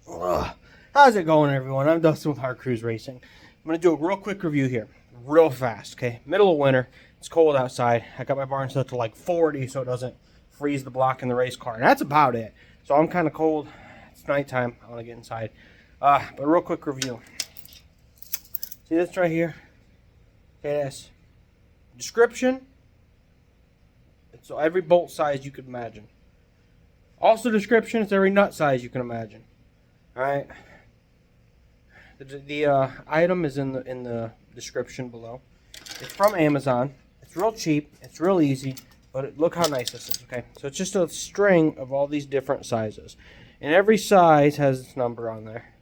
Ugh. How's it going, everyone? I'm Dustin with Hard Cruise Racing. I'm going to do a real quick review here, real fast, okay? Middle of winter, it's cold outside. I got my barn set to like 40 so it doesn't freeze the block in the race car, and that's about it. So I'm kind of cold. It's nighttime. I want to get inside. But real quick review. See this right here? Okay, this. Description. It's every bolt size you could imagine. Also description, it's every nut size you can imagine. Alright. The item is in the description below. It's from Amazon. It's real cheap. It's real easy. But look how nice this is, okay? So it's just a string of all these different sizes. And every size has its number on there.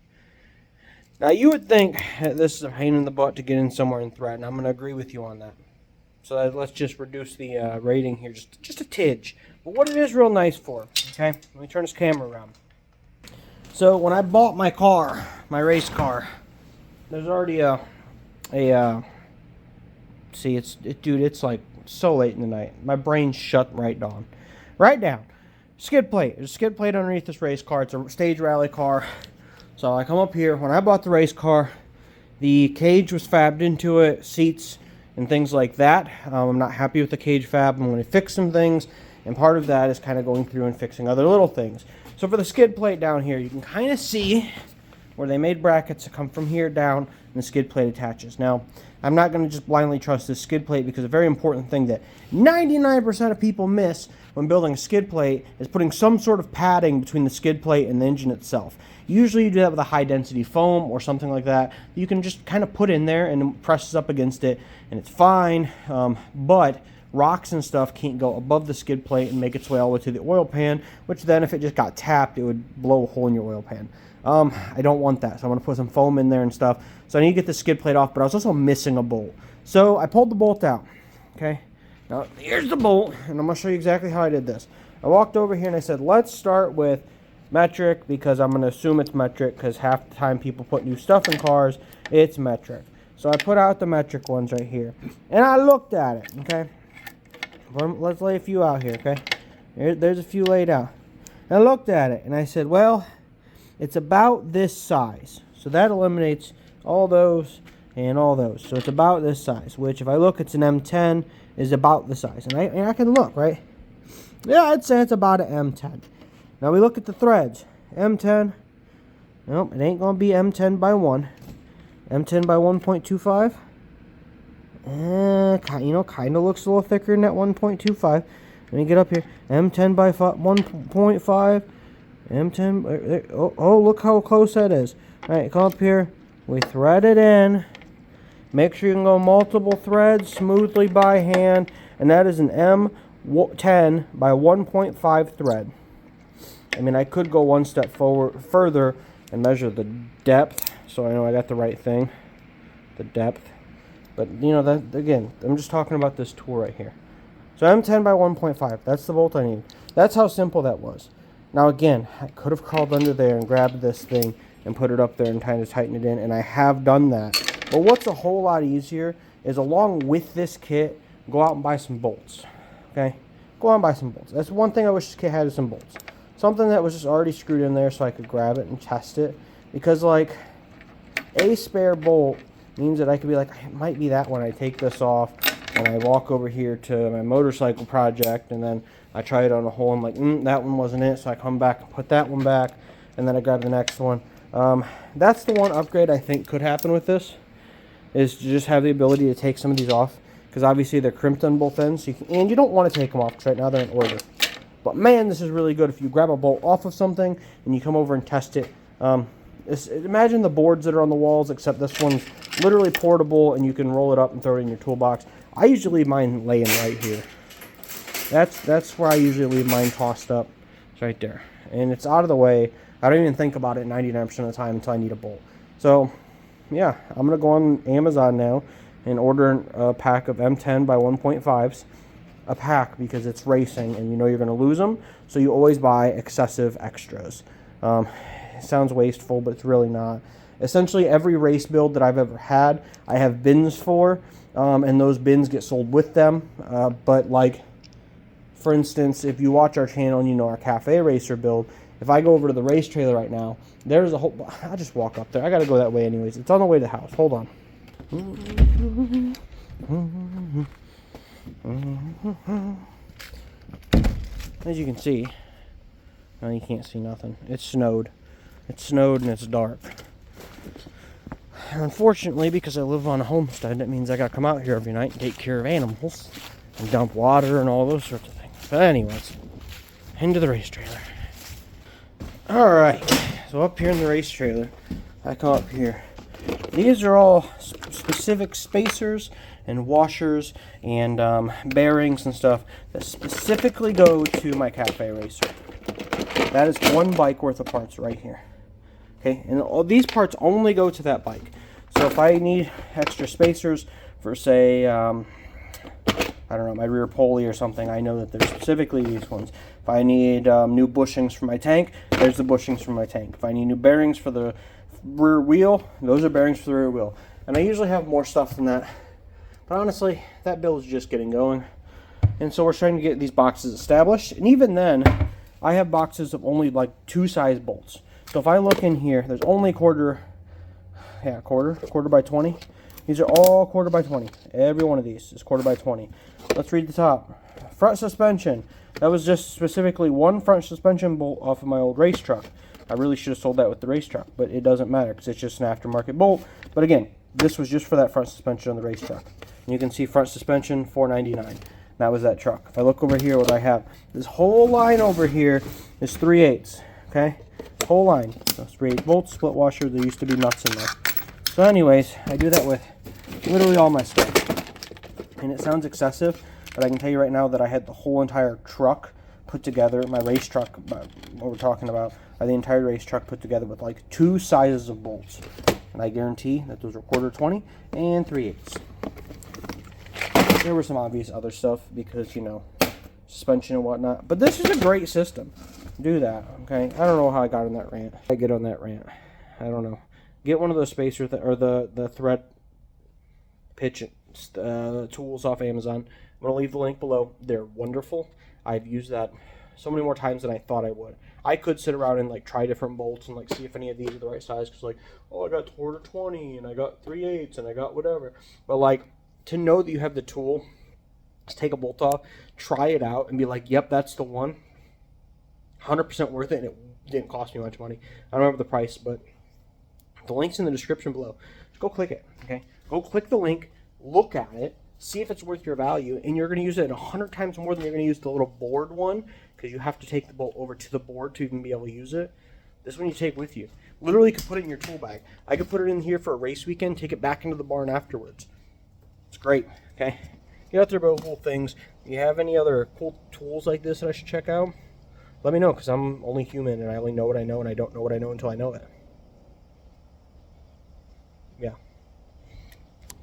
Now you would think that this is a pain in the butt to get in somewhere in thread, and I'm going to agree with you on that. So let's just reduce the rating here just a tidge. But what it is real nice for, okay? Let me turn this camera around. So when I bought my car, my race car, there's already see, dude, it's like so late in the night. My brain's shut right down. Right down. Skid plate. There's a skid plate underneath this race car. It's a stage rally car. So I come up here. When I bought the race car, the cage was fabbed into it, seats and things like that. I'm not happy with the cage fab. I'm going to fix some things, and part of that is kind of going through and fixing other little things. So for the skid plate down here, you can kind of see where they made brackets that come from here down, and the skid plate attaches. Now, I'm not going to just blindly trust this skid plate, because a very important thing that 99% of people miss when building a skid plate is putting some sort of padding between the skid plate and the engine itself. Usually you do that with a high density foam or something like that. You can just kind of put in there and it presses up against it and it's fine. But rocks and stuff can't go above the skid plate and make its way all the way to the oil pan, which then if it just got tapped, it would blow a hole in your oil pan. I don't want that, so I'm going to put some foam in there and stuff. So I need to get the skid plate off, but I was also missing a bolt. So I pulled the bolt out, okay? Now, here's the bolt, and I'm going to show you exactly how I did this. I walked over here and I said, let's start with metric, because I'm going to assume it's metric, because half the time people put new stuff in cars, it's metric. So I put out the metric ones right here, and I looked at it, okay? Let's lay a few out here, okay? There's a few laid out. And I looked at it, and I said, well, it's about this size. So that eliminates all those and all those. So it's about this size, which if I look, it's an M10, is about the size. And I can look, right? Yeah, I'd say it's about an M10. Now we look at the threads. M10. Nope, it ain't going to be M10 by 1. M10 by 1.25. Kind of looks a little thicker than that 1.25. Let me get up here. M10 by 1.5. M10. Oh, look how close that is. All right, come up here. We thread it in. Make sure you can go multiple threads smoothly by hand. And that is an M10 by 1.5 thread. I mean, I could go one step further and measure the depth, so I know I got the right thing, the depth. But, you know, that again, I'm just talking about this tool right here. So M10 by 1.5, that's the bolt I need. That's how simple that was. Now, again, I could have crawled under there and grabbed this thing and put it up there and kind of tighten it in, and I have done that. But what's a whole lot easier is, along with this kit, go out and buy some bolts, okay? Go out and buy some bolts. That's one thing I wish this kit had, is some bolts. Something that was just already screwed in there so I could grab it and test it. Because, like, a spare bolt means that I could be like, it might be that one. I take this off and I walk over here to my motorcycle project, and then I try it on a hole. I'm like, that one wasn't it. So I come back and put that one back, and then I grab the next one. That's the one upgrade I think could happen with this, is to just have the ability to take some of these off. Because obviously they're crimped on both ends, so and you don't want to take them off, because right now they're in order. But man, this is really good if you grab a bolt off of something and you come over and test it. Imagine the boards that are on the walls, except this one's literally portable and you can roll it up and throw it in your toolbox. I usually leave mine laying right here. That's where I usually leave mine tossed up. It's right there. And it's out of the way. I don't even think about it 99% of the time until I need a bolt. So, yeah, I'm going to go on Amazon now and order a pack of M10 by 1.5s. A pack, because it's racing and you know you're going to lose them, so you always buy excessive extras. It sounds wasteful, but it's really not. Essentially every race build that I've ever had, I have bins for, and those bins get sold with them. But like, for instance, if you watch our channel and you know our cafe racer build, if I go over to the race trailer right now, there's a whole... I'll just walk up there. I got to go that way anyways. It's on the way to the house. Hold on. As you can see, no, you can't see nothing. It snowed. It snowed and it's dark. Unfortunately, because I live on a homestead, that means I got to come out here every night and take care of animals and dump water and all those sorts of things. But anyways, into the race trailer. Alright, so up here in the race trailer, I come up here. These are all specific spacers and washers and bearings and stuff that specifically go to my cafe racer. That is one bike worth of parts right here. Okay, and all these parts only go to that bike. So if I need extra spacers for, say, I don't know, my rear pulley or something, I know that there's specifically these ones. If I need new bushings for my tank, there's the bushings for my tank. If I need new bearings for the rear wheel, those are bearings for the rear wheel. And I usually have more stuff than that. But honestly, that build is just getting going. And so we're trying to get these boxes established. And even then, I have boxes of only like 2 size bolts. So if I look in here, there's only quarter by 20. These are all quarter by 20. Every one of these is quarter by 20. Let's read the top. Front suspension. That was just specifically one front suspension bolt off of my old race truck. I really should have sold that with the race truck, but it doesn't matter because it's just an aftermarket bolt. But again, this was just for that front suspension on the race truck. And you can see front suspension, $4.99. That was that truck. If I look over here, what I have, this whole line over here is 3/8. Okay, whole line. So 3/8 bolts, split washer. There used to be nuts in there. So anyways, I do that with literally all my stuff. And it sounds excessive, but I can tell you right now that I had the whole entire truck put together, my race truck, what we're talking about, the entire race truck put together with like 2 sizes of bolts. And I guarantee that those are quarter 20 and 3/8. There were some obvious other stuff because, you know, suspension and whatnot. But this is a great system. Do that, okay? I don't know how I got on that rant. I get on that rant. I don't know. Get one of those spacers or the thread pitch tools off Amazon. I'm going to leave the link below. They're wonderful. I've used that so many more times than I thought I would. I could sit around and like try different bolts and like see if any of these are the right size. Because like, oh, I got quarter 20 and I got 3/8 and I got whatever. But like, to know that you have the tool, just take a bolt off, try it out, and be like, yep, that's the one. 100% worth it, and it didn't cost me much money. I don't remember the price, but the link's in the description below. Just go click it, okay? Go click the link, look at it, see if it's worth your value, and you're going to use it 100 times more than you're going to use the little board one, because you have to take the bolt over to the board to even be able to use it. This one you take with you. Literally, you could put it in your tool bag. I could put it in here for a race weekend, take it back into the barn afterwards. It's great, okay? Get out there, beautiful things. If you have any other cool tools like this that I should check out, let me know, because I'm only human and I only know what I know, and I don't know what I know until I know it.